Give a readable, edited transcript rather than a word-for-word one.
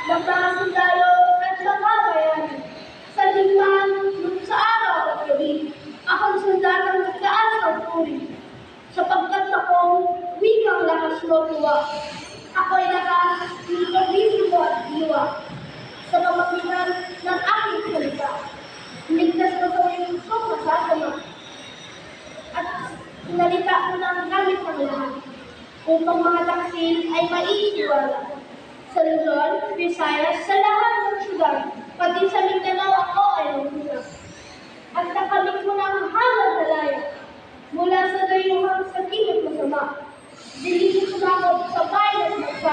ng mga sundalo at mga bayani. Sa digmaan sa araw at gabi, ako'y sundalong nagtaas ng puri. Sapagkat akong wikang lakas mo tuwa. Ako'y nakakabili mo at diwa sa pamagitan ng aking salita. Ligtas ko sa iyong gusto masasama. At sinalita ko ng gamit ng lahat upang mga taksil ay maiiwala. Sa Luzon, Visayas, sa lahat ng syudad, pati sa Mindanao ako ay nagpunta. At nakamit mo ng hangal na laya mula sa dayuhang sa kimot masama. Dilipit ko na ako sa bayan at magsa